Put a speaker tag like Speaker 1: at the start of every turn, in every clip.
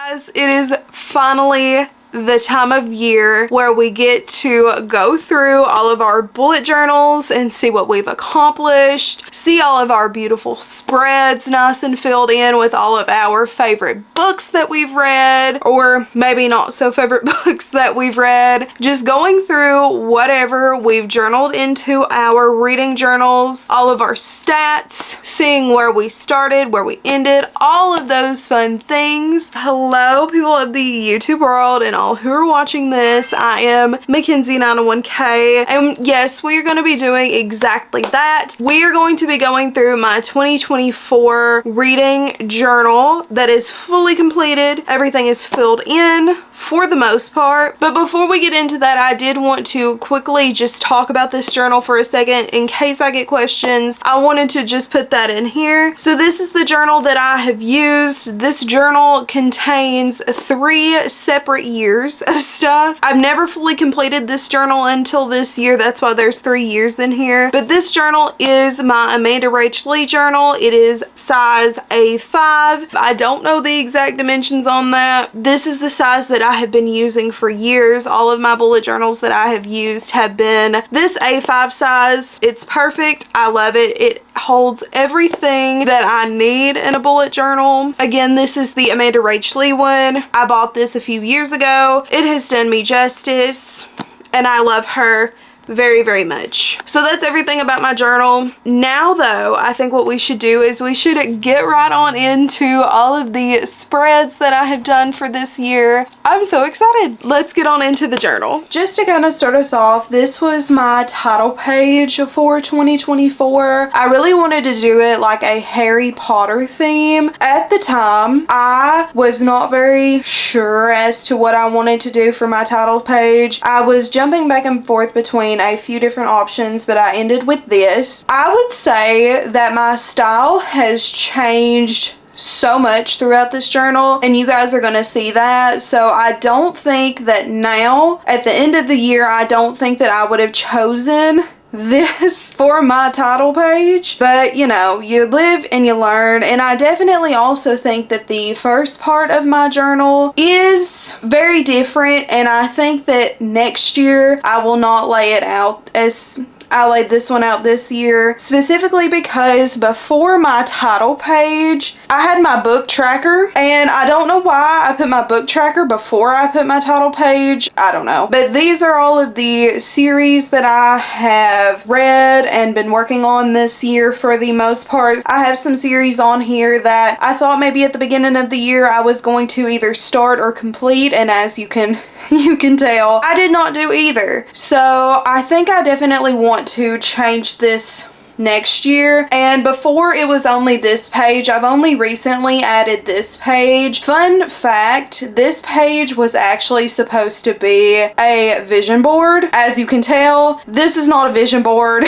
Speaker 1: Guys, it is finally the time of year where we get to go through all of our bullet journals and see what we've accomplished, see all of our beautiful spreads nice and filled in with all of our favorite books that we've read, or maybe not so favorite books that we've read. Just going through whatever we've journaled into our reading journals, all of our stats, seeing where we started, where we ended, all of those fun things. Hello, people of the YouTube world and all who are watching this. I am Mackenzie901K, and yes, we are going to be doing exactly that. We are going to be going through my 2024 reading journal that is fully completed. Everything is filled in for the most part. But before we get into that, I did want to quickly just talk about this journal for a second in case I get questions. I wanted to just put that in here. So this is the journal that I have used. This journal contains 3 separate years of stuff. I've never fully completed this journal until this year. That's why there's 3 years in here. But this journal is my Amanda Rach Lee journal. It is size A5. I don't know the exact dimensions on that. This is the size that I have been using for years. All of my bullet journals that I have used have been this A5 size. It's perfect. I love it. It holds everything that I need in a bullet journal. Again, this is the Amanda Rach Lee one. I bought this a few years ago. It has done me justice, and I love her very, very much. So that's everything about my journal. Now though, I think what we should do is we should get right on into all of the spreads that I have done for this year. I'm so excited. Let's get on into the journal. Just to kind of start us off, this was my title page for 2024. I really wanted to do it like a Harry Potter theme. At the time, I was not very sure as to what I wanted to do for my title page. I was jumping back and forth between a few different options, but I ended with this. I would say that my style has changed so much throughout this journal, and you guys are gonna see that. So I don't think that now at the end of the year, I don't think that I would have chosen this for my title page, but you know, you live and you learn. And I definitely also think that the first part of my journal is very different, and I think that next year I will not lay it out as I laid this one out this year, specifically because before my title page, I had my book tracker, and I don't know why I put my book tracker before I put my title page. I don't know. But these are all of the series that I have read and been working on this year for the most part. I have some series on here that I thought maybe at the beginning of the year I was going to either start or complete, and as you can tell, I did not do either. So I think I definitely want to change this next year. And before it was only this page. I've only recently added this page. Fun fact, this page was actually supposed to be a vision board. As you can tell, this is not a vision board.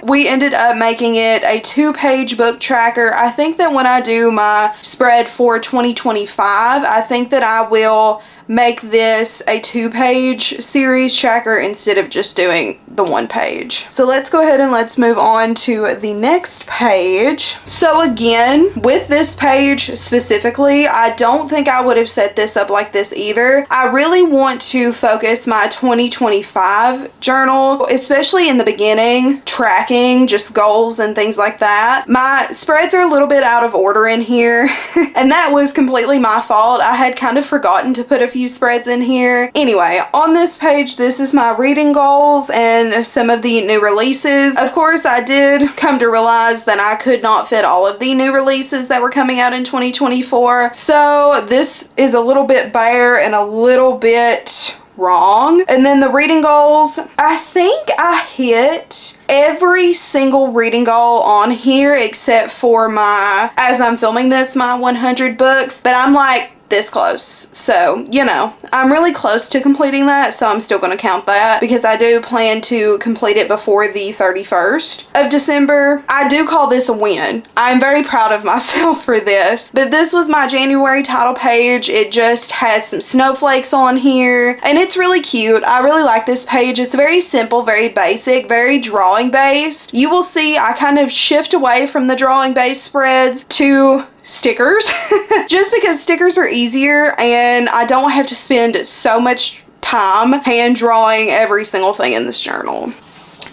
Speaker 1: We ended up making it a 2-page book tracker. I think that when I do my spread for 2025, I think that I will make this a 2-page series tracker instead of just doing the 1 page. So let's go ahead and let's move on to the next page. So again, with this page specifically, I don't think I would have set this up like this either. I really want to focus my 2025 journal, especially in the beginning, tracking just goals and things like that. My spreads are a little bit out of order in here, and that was completely my fault. I had kind of forgotten to put a few spreads in here. Anyway, on this page, this is my reading goals and some of the new releases. Of course, I did come to realize that I could not fit all of the new releases that were coming out in 2024. So this is a little bit bare and a little bit wrong. And then the reading goals, I think I hit every single reading goal on here except for my, as I'm filming this, my 100 books, but I'm like this close. So, you know, I'm really close to completing that, so I'm still going to count that because I do plan to complete it before the 31st of December. I do call this a win. I'm very proud of myself for this. But this was my January title page. It just has some snowflakes on here, and it's really cute. I really like this page. It's very simple, very basic, very drawing based. You will see I kind of shift away from the drawing based spreads to stickers just because stickers are easier and I don't have to spend so much time hand drawing every single thing in this journal.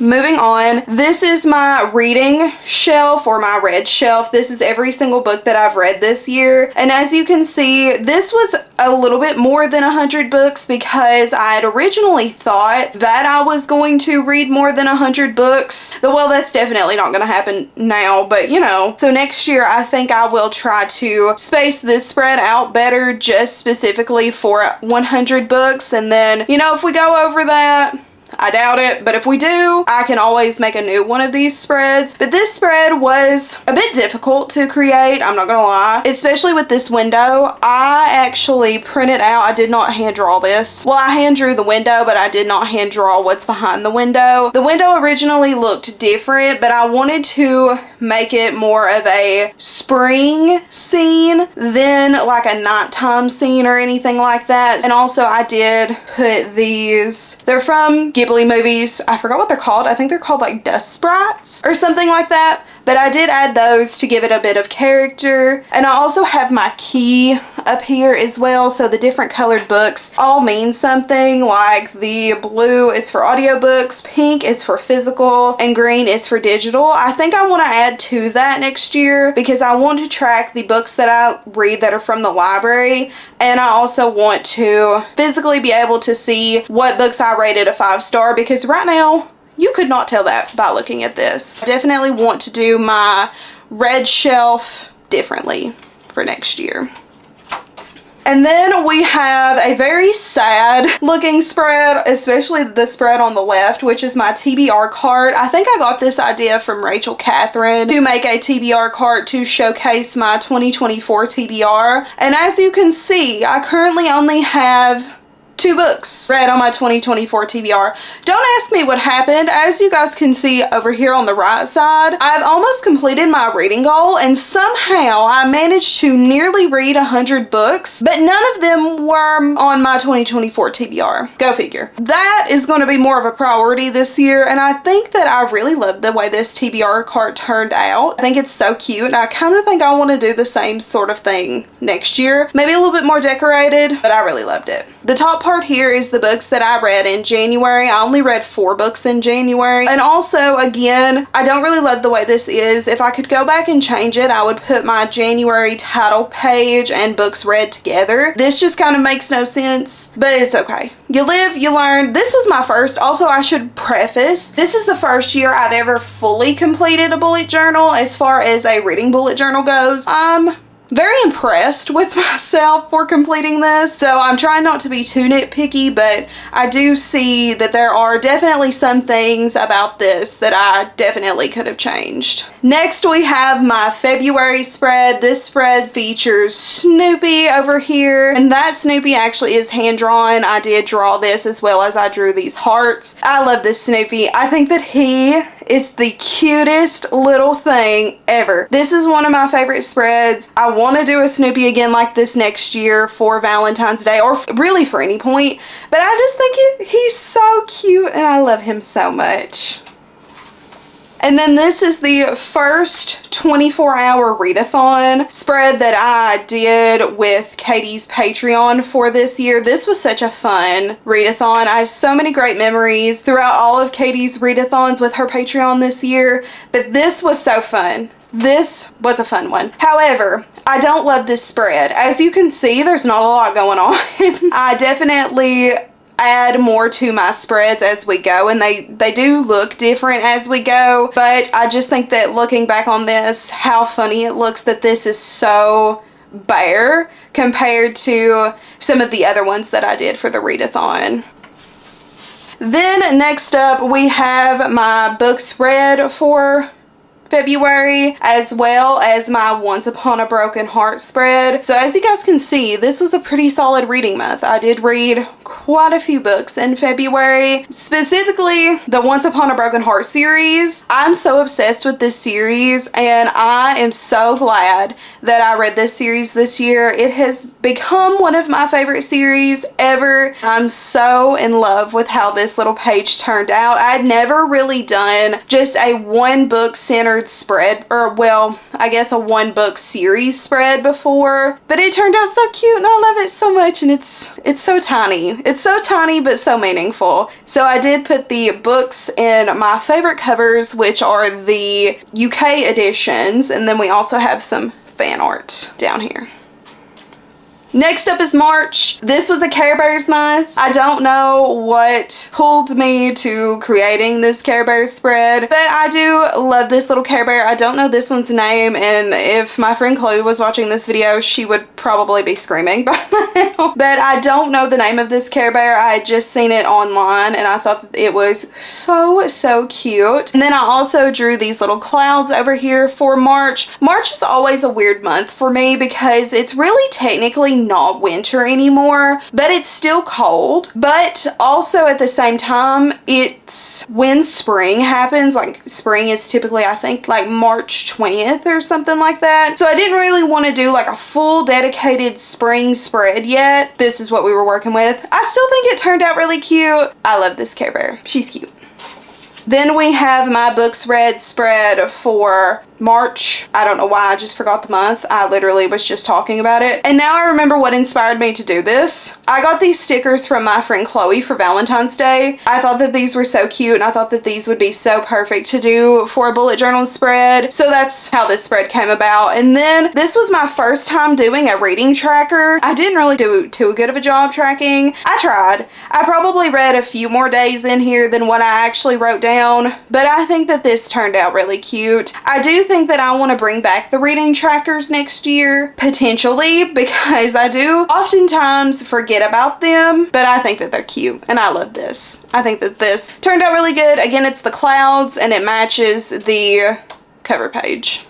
Speaker 1: Moving on, this is my reading shelf or my read shelf. This is every single book that I've read this year. And as you can see, this was a little bit more than 100 books because I had originally thought that I was going to read more than 100 books. Well, that's definitely not going to happen now, but you know. So next year, I think I will try to space this spread out better just specifically for 100 books. And then, you know, if we go over that, I doubt it, but if we do, I can always make a new one of these spreads. But this spread was a bit difficult to create, I'm not gonna lie, especially with this window. I actually printed out, I did not hand draw this. Well, I hand drew the window, but I did not hand draw what's behind the window. The window originally looked different, but I wanted to make it more of a spring scene than like a nighttime scene or anything like that. And also I did put these, they're from Ghibli movies. I forgot what they're called. I think they're called like dust sprites or something like that. But I did add those to give it a bit of character. And I also have my key up here as well. So the different colored books all mean something. Like the blue is for audiobooks, pink is for physical, and green is for digital. I think I want to add to that next year because I want to track the books that I read that are from the library. And I also want to physically be able to see what books I rated a 5-star because right now, you could not tell that by looking at this. I definitely want to do my red shelf differently for next year. And then we have a very sad looking spread, especially the spread on the left, which is my TBR card. I think I got this idea from Rachel Catherine to make a TBR card to showcase my 2024 TBR. And as you can see, I currently only have 2 books read on my 2024 TBR. Don't ask me what happened. As you guys can see over here on the right side, I've almost completed my reading goal and somehow I managed to nearly read 100 books, but none of them were on my 2024 TBR. Go figure. That is going to be more of a priority this year, and I think that I really love the way this TBR card turned out. I think it's so cute, and I kind of think I want to do the same sort of thing next year. Maybe a little bit more decorated, but I really loved it. The top part here is the books that I read in January. I only read 4 books in January. And also, again, I don't really love the way this is. If I could go back and change it, I would put my January title page and books read together. This just kind of makes no sense, but it's okay. You live, you learn. This was my first. Also, I should preface, this is the first year I've ever fully completed a bullet journal as far as a reading bullet journal goes. Very impressed with myself for completing this, so I'm trying not to be too nitpicky, but I do see that there are definitely some things about this that I definitely could have changed. Next we have my February spread. This spread features Snoopy over here, and that Snoopy actually is hand drawn. I did draw this as well as I drew these hearts. I love this Snoopy. I think that he is the cutest little thing ever. This is one of my favorite spreads. I want to do a Snoopy again like this next year for Valentine's Day, or really for any point, but I just think he's so cute and I love him so much. And then this is the first 24-hour readathon spread that I did with Katie's Patreon for this year. This was such a fun readathon. I have so many great memories throughout all of Katie's readathons with her Patreon this year, but this was so fun. This was a fun one. However, I don't love this spread. As you can see, there's not a lot going on. I definitely add more to my spreads as we go, and they do look different as we go, but I just think that looking back on this, how funny it looks that this is so bare compared to some of the other ones that I did for the readathon. Then next up we have my books read for February, as well as my Once Upon a Broken Heart spread. So as you guys can see, this was a pretty solid reading month. I did read quite a few books in February, specifically the Once Upon a Broken Heart series. I'm so obsessed with this series, and I am so glad that I read this series this year. It has become one of my favorite series ever. I'm so in love with how this little page turned out. I'd never really done just a one book centered standard spread, or well, I guess a one book series spread before, but it turned out so cute and I love it so much, and it's so tiny. It's so tiny but so meaningful. So I did put the books in my favorite covers, which are the UK editions, and then we also have some fan art down here. Next up is March. This was a Care Bears month. I don't know what pulled me to creating this Care Bears spread, but I do love this little Care Bear. I don't know this one's name, and if my friend Chloe was watching this video, she would probably be screaming by now. But I don't know the name of this Care Bear. I had just seen it online and I thought it was so cute. And then I also drew these little clouds over here for March. March is always a weird month for me because it's really technically not winter anymore, but it's still cold. But also at the same time, it's when spring happens. Like spring is typically, I think, like March 20th or something like that. So I didn't really want to do like a full dedicated spring spread yet. This is what we were working with. I still think it turned out really cute. I love this Care Bear. She's cute. Then we have my books read spread for March. I don't know why, I just forgot the month. I literally was just talking about it. And now I remember what inspired me to do this. I got these stickers from my friend Chloe for Valentine's Day. I thought that these were so cute and I thought that these would be so perfect to do for a bullet journal spread. So that's how this spread came about. And then this was my first time doing a reading tracker. I didn't really do too good of a job tracking. I tried. I probably read a few more days in here than what I actually wrote down, but I think that this turned out really cute. I do think that I want to bring back the reading trackers next year, potentially, because I do oftentimes forget about them, but I think that they're cute and I love this. I think that this turned out really good. Again, it's the clouds and it matches the cover page.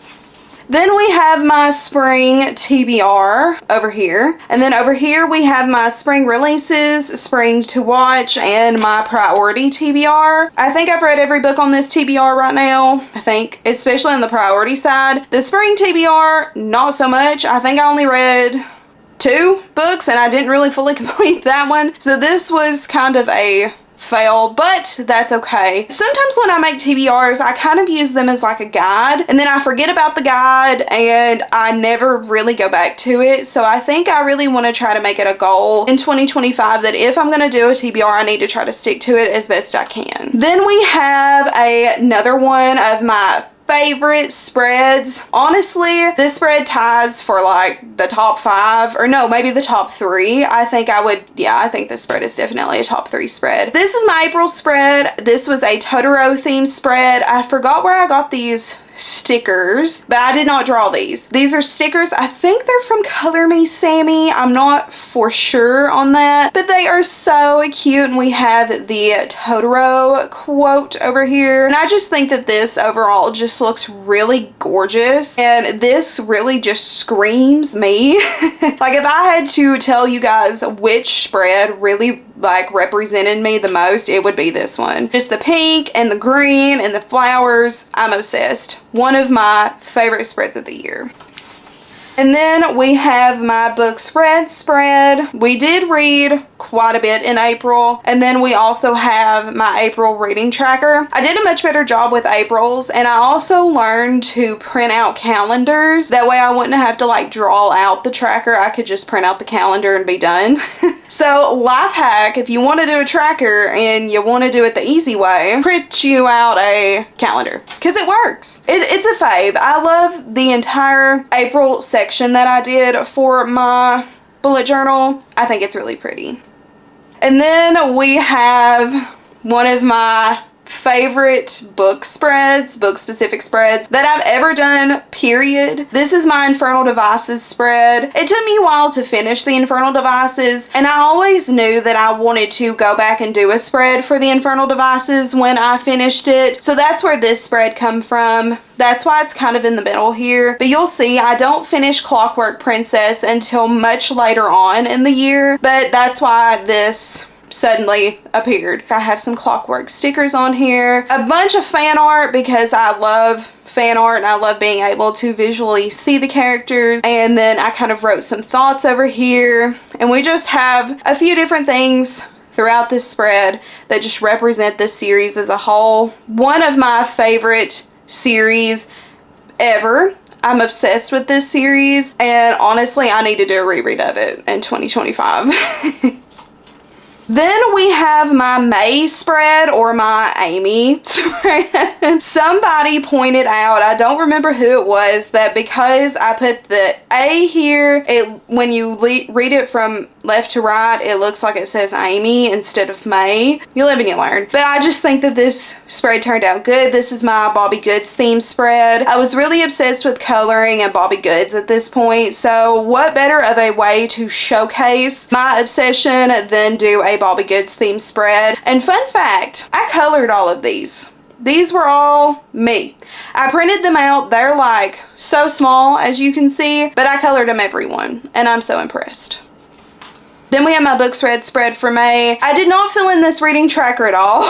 Speaker 1: Then we have my spring TBR over here. And then over here we have my spring releases, spring to watch, and my priority TBR. I think I've read every book on this TBR right now. I think, especially on the priority side. The spring TBR, not so much. I think I only read 2 books and I didn't really fully complete that one. So this was kind of a fail, but that's okay. Sometimes when I make TBRs, I kind of use them as like a guide and then I forget about the guide and I never really go back to it. So I think I really want to try to make it a goal in 2025 that if I'm going to do a TBR, I need to try to stick to it as best I can. Then we have another one of my favorite spreads. Honestly, this spread ties for like the top 5, or no, maybe the top 3. I think this spread is definitely a top 3 spread. This is my April spread. This was a Totoro themed spread. I forgot where I got these stickers, but I did not draw these. These are stickers. I think they're from Color Me Sammy. I'm not for sure on that, but they are so cute. And we have the Totoro quote over here. And I just think that this overall just looks really gorgeous. And this really just screams me. Like if I had to tell you guys which spread really like represented me the most, it would be this one. Just the pink and the green and the flowers. I'm obsessed. One of my favorite spreads of the year. And then we have my books read spread. We did read quite a bit in April. And then we also have my April reading tracker. I did a much better job with April's, and I also learned to print out calendars. That way I wouldn't have to like draw out the tracker. I could just print out the calendar and be done. So life hack, if you want to do a tracker and you want to do it the easy way, print you out a calendar because it works. It's a fave. I love the entire April section that I did for my bullet journal. I think it's really pretty. And then we have one of my favorite book spreads, book specific spreads that I've ever done, period. This is my Infernal Devices spread. It took me a while to finish the Infernal Devices, and I always knew that I wanted to go back and do a spread for the Infernal Devices when I finished it. So that's where this spread come from. That's why it's kind of in the middle here. But you'll see I don't finish Clockwork Princess until much later on in the year, but that's why this suddenly appeared. I have some Clockwork stickers on here, a bunch of fan art because I love fan art and I love being able to visually see the characters. And then I kind of wrote some thoughts over here, and we just have a few different things throughout this spread that just represent this series as a whole. One of my favorite series ever. I'm obsessed with this series, and honestly, I need to do a reread of it in 2025. Then we have my May spread, or my Amy spread. Somebody pointed out, I don't remember who it was, that because I put the A here, when you read it from left to right, it looks like it says Amy instead of May. You live and you learn. But I just think that this spread turned out good. This is my Bobby Goods theme spread. I was really obsessed with coloring and Bobby Goods at this point, so what better of a way to showcase my obsession than do a Bobby Goods theme spread. And fun fact, I colored all of these. These were all me. I printed them out. They're like so small, as you can see, but I colored them everyone, and I'm so impressed. Then we have my books read spread for May. I did not fill in this reading tracker at all.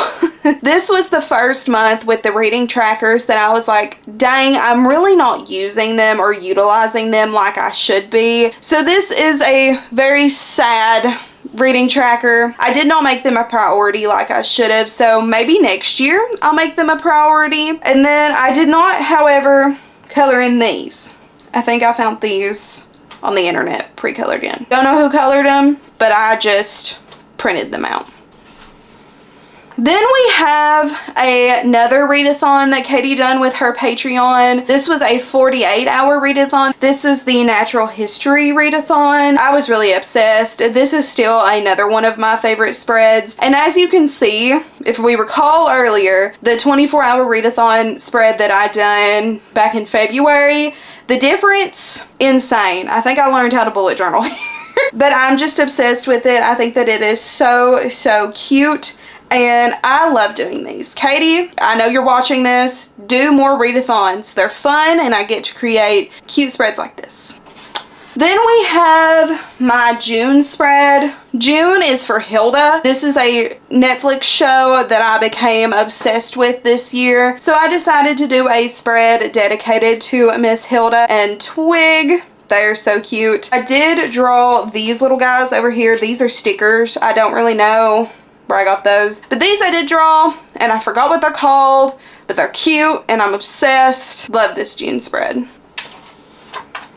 Speaker 1: This was the first month with the reading trackers that I was like, dang, I'm really not using them or utilizing them like I should be. So this is a very sad reading tracker. I did not make them a priority like I should have, so maybe next year I'll make them a priority. And then I did not, however, color in these. I think I found these on the internet pre-colored in. Don't know who colored them, but I just printed them out. Then we have another readathon that Katie done with her Patreon. This was a 48-hour readathon. This is the natural history readathon. I was really obsessed. This is still another one of my favorite spreads. And as you can see, if we recall earlier, the 24-hour readathon spread that I done back in February, the difference, insane. I think I learned how to bullet journal here. But I'm just obsessed with it. I think that it is so cute. And I love doing these. Katie, I know you're watching this. Do more readathons. They're fun, and I get to create cute spreads like this. Then we have my June spread. June is for Hilda. This is a Netflix show that I became obsessed with this year. So I decided to do a spread dedicated to Miss Hilda and Twig. They're so cute. I did draw these little guys over here. These are stickers. I don't really know where I got those, but these I did draw, and I forgot what they're called, but they're cute and I'm obsessed. Love this June spread.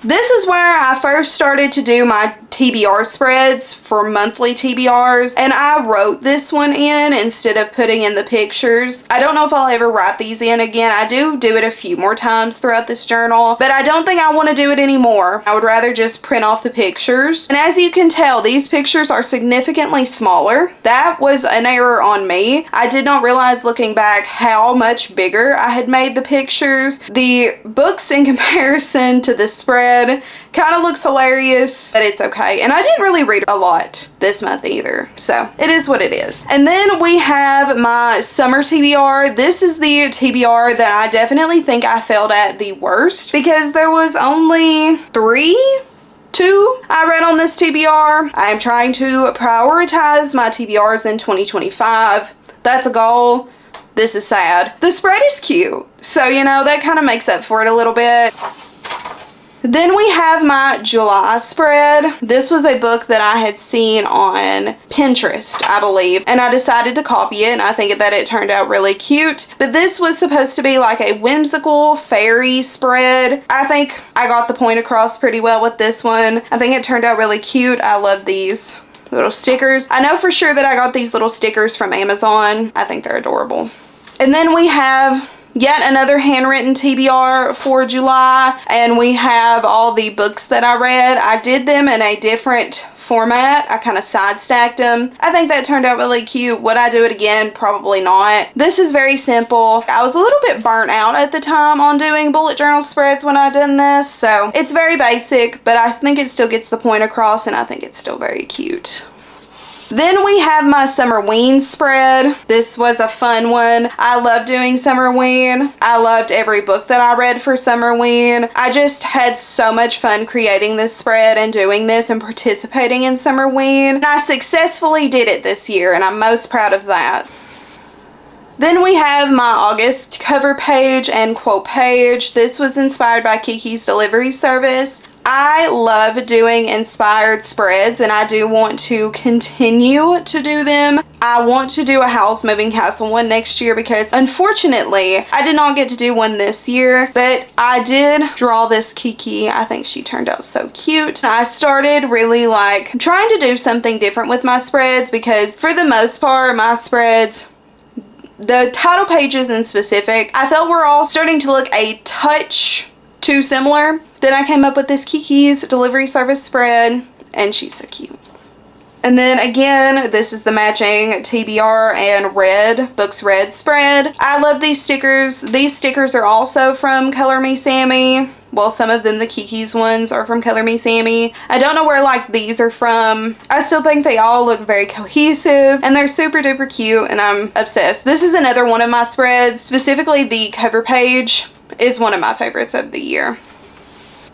Speaker 1: This is where I first started to do my TBR spreads for monthly TBRs, and I wrote this one in instead of putting in the pictures. I don't know if I'll ever write these in again. I do it a few more times throughout this journal, but I don't think I want to do it anymore. I would rather just print off the pictures. And as you can tell, these pictures are significantly smaller. That was an error on me. I did not realize looking back how much bigger I had made the pictures. The books in comparison to the spread kind of looks hilarious, but it's okay. And I didn't really read a lot this month either, so it is what it is. And then we have my summer TBR. This is the TBR that I definitely think I failed at the worst, because there was only two I read on this TBR. I am trying to prioritize my TBRs in 2025. That's a goal. This is sad. The spread is cute, so you know, that kind of makes up for it a little bit. Then we have my July spread. This was a book that I had seen on Pinterest, I believe, and I decided to copy it, and I think that it turned out really cute. But this was supposed to be like a whimsical fairy spread. I think I got the point across pretty well with this one. I think it turned out really cute. I love these little stickers. I know for sure that I got these little stickers from Amazon. I think they're adorable. And then we have yet another handwritten TBR for July, and we have all the books that I read. I did them in a different format. I kind of side stacked them. I think that turned out really cute. Would I do it again? Probably not. This is very simple. I was a little bit burnt out at the time on doing bullet journal spreads when I done this, so it's very basic, but I think it still gets the point across, and I think it's still very cute. Then we have my Summerween spread. This was a fun one. I love doing Summerween. I loved every book that I read for Summerween. I just had so much fun creating this spread and doing this and participating in Summerween. And I successfully did it this year, and I'm most proud of that. Then we have my August cover page and quote page. This was inspired by Kiki's Delivery Service. I love doing inspired spreads, and I do want to continue to do them. I want to do a house moving castle one next year because unfortunately I did not get to do one this year, but I did draw this Kiki. I think she turned out so cute. I started really like trying to do something different with my spreads because for the most part my spreads, the title pages in specific, I felt were all starting to look a touch too similar. Then I came up with this Kiki's delivery service spread, and she's so cute. And then again, this is the matching TBR and red, Books Red spread. I love these stickers. These stickers are also from Color Me Sammy. Well, some of them, the Kiki's ones, are from Color Me Sammy. I don't know where like these are from. I still think they all look very cohesive and they're super duper cute and I'm obsessed. This is another one of my spreads. Specifically the cover page is one of my favorites of the year.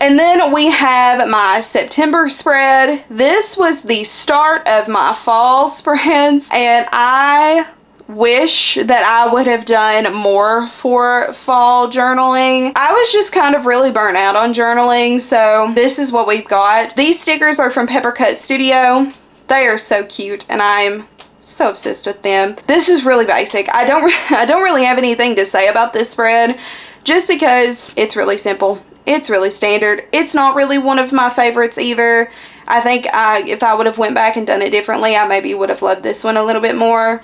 Speaker 1: And then we have my September spread. This was the start of my fall spreads, and I wish that I would have done more for fall journaling. I was just kind of really burnt out on journaling, so this is what we've got. These stickers are from Peppercut Studio. They are so cute, and I'm so obsessed with them. This is really basic. I don't really have anything to say about this spread, just because it's really simple. It's really standard. It's not really one of my favorites either. I think if I would have went back and done it differently, I maybe would have loved this one a little bit more.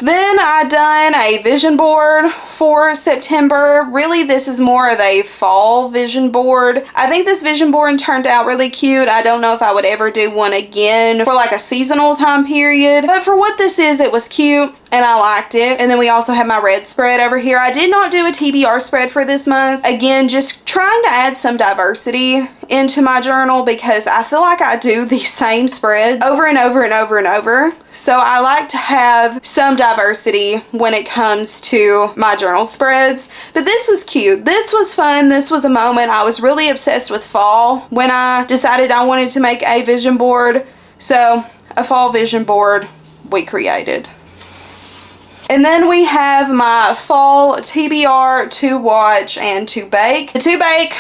Speaker 1: Then I done a vision board for September. Really, this is more of a fall vision board. I think this vision board turned out really cute. I don't know if I would ever do one again for like a seasonal time period, but for what this is, it was cute and I liked it. And then we also have my red spread over here. I did not do a TBR spread for this month. Again, just trying to add some diversity into my journal because I feel like I do the same spread over and over and over and over. So I like to have some diversity when it comes to my journal spreads. But this was cute. This was fun. This was a moment. I was really obsessed with fall when I decided I wanted to make a vision board. So a fall vision board we created. And then we have my fall TBR to watch and to bake. The to bake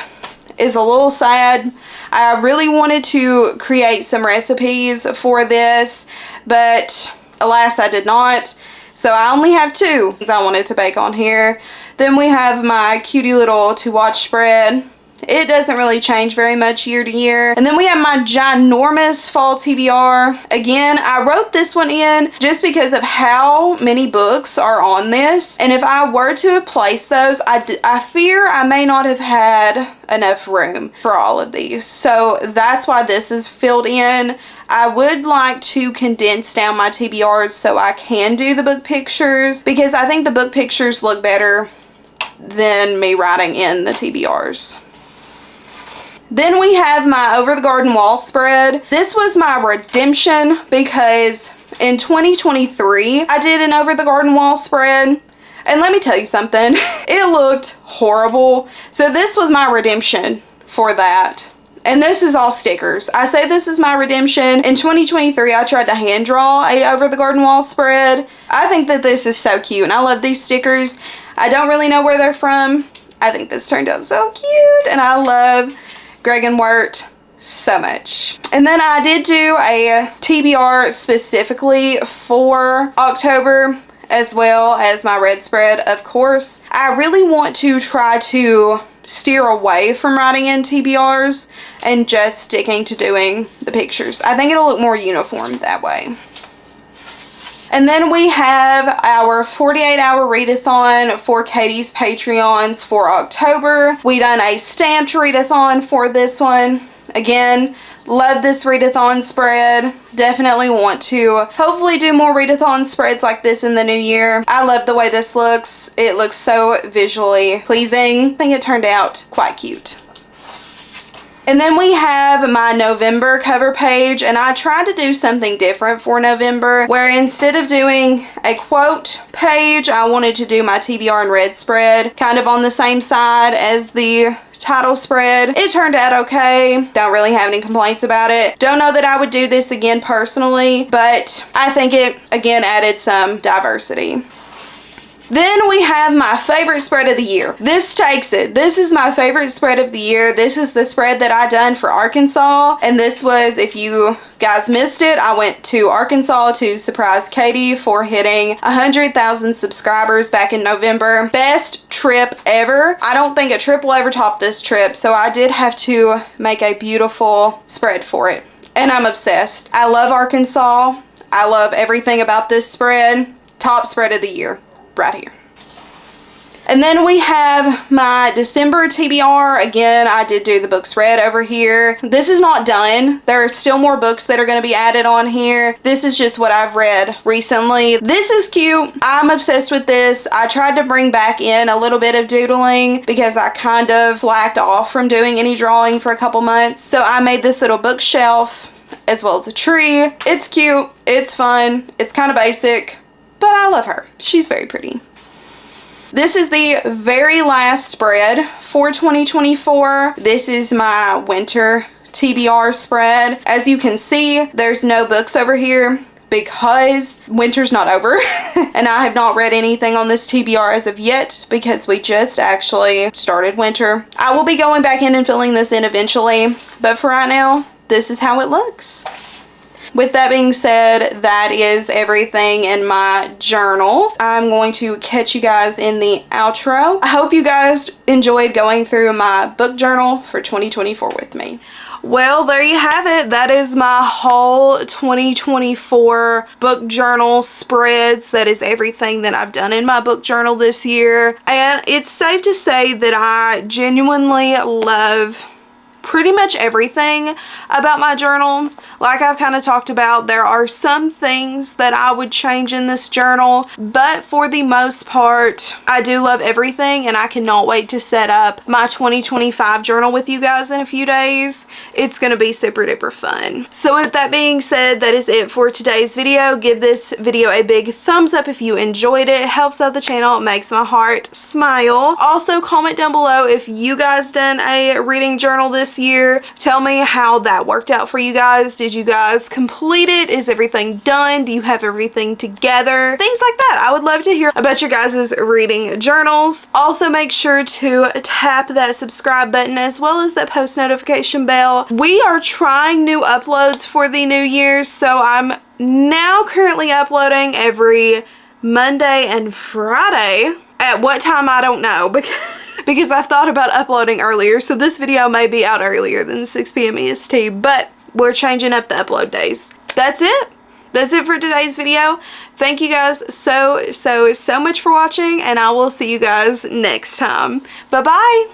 Speaker 1: is a little sad. I really wanted to create some recipes for this, but alas, I did not. So I only have two I wanted to bake on here. Then we have my cutie little to watch spread. It doesn't really change very much year to year. And then we have my ginormous fall TBR. Again, I wrote this one in just because of how many books are on this. And if I were to have placed those, I fear I may not have had enough room for all of these. So that's why this is filled in. I would like to condense down my TBRs so I can do the book pictures because I think the book pictures look better than me writing in the TBRs. Then we have my Over the Garden Wall spread. This was my redemption because in 2023, I did an Over the Garden Wall spread. And let me tell you something, it looked horrible. So this was my redemption for that. And this is all stickers. I say this is my redemption. In 2023, I tried to hand draw a Over the Garden Wall spread. I think that this is so cute and I love these stickers. I don't really know where they're from. I think this turned out so cute and I love Greg and Wirt so much. And then I did do a TBR specifically for October as well as my red spread, of course. I really want to try to steer away from writing in TBRs and just sticking to doing the pictures. I think it'll look more uniform that way. And then we have our 48-hour readathon for Katie's Patreons for October. We done a stamped readathon for this one. Again, love this readathon spread. Definitely want to hopefully do more readathon spreads like this in the new year. I love the way this looks. It looks so visually pleasing. I think it turned out quite cute. And then we have my November cover page, and I tried to do something different for November where instead of doing a quote page, I wanted to do my TBR and red spread kind of on the same side as the title spread. It turned out okay. Don't really have any complaints about it. Don't know that I would do this again personally, but I think it again added some diversity. Then we have my favorite spread of the year. This takes it. This is my favorite spread of the year. This is the spread that I done for Arkansas. And this was, if you guys missed it, I went to Arkansas to surprise Katie for hitting 100,000 subscribers back in November. Best trip ever. I don't think a trip will ever top this trip, so I did have to make a beautiful spread for it. And I'm obsessed. I love Arkansas. I love everything about this spread. Top spread of the year right here. And then we have my December TBR. Again, I did do the books read over here. This is not done. There are still more books that are going to be added on here. This is just what I've read recently. This is cute. I'm obsessed with this. I tried to bring back in a little bit of doodling because I kind of slacked off from doing any drawing for a couple months. So I made this little bookshelf as well as a tree. It's cute. It's fun. It's kind of basic, but I love her. She's very pretty. This is the very last spread for 2024. This is my winter TBR spread. As you can see, there's no books over here because winter's not over. And I have not read anything on this TBR as of yet because we just actually started winter. I will be going back in and filling this in eventually, but for right now, this is how it looks. With that being said, that is everything in my journal. I'm going to catch you guys in the outro. I hope you guys enjoyed going through my book journal for 2024 with me. Well, there you have it. That is my whole 2024 book journal spreads. That is everything that I've done in my book journal this year. And it's safe to say that I genuinely love pretty much everything about my journal. Like I've kind of talked about, there are some things that I would change in this journal, but for the most part, I do love everything, and I cannot wait to set up my 2025 journal with you guys in a few days. It's going to be super duper fun. So with that being said, that is it for today's video. Give this video a big thumbs up if you enjoyed it. It helps out the channel. It makes my heart smile. Also, comment down below if you guys done a reading journal this year. Tell me how that worked out for you guys. Did you guys complete it? Is everything done? Do you have everything together? Things like that. I would love to hear about your guys' reading journals. Also, make sure to tap that subscribe button as well as that post notification bell. We are trying new uploads for the new year, so I'm now currently uploading every Monday and Friday. At what time, I don't know, because I thought about uploading earlier, so this video may be out earlier than 6 p.m. EST, but we're changing up the upload days. That's it. That's it for today's video. Thank you guys so much for watching, and I will see you guys next time. Bye-bye.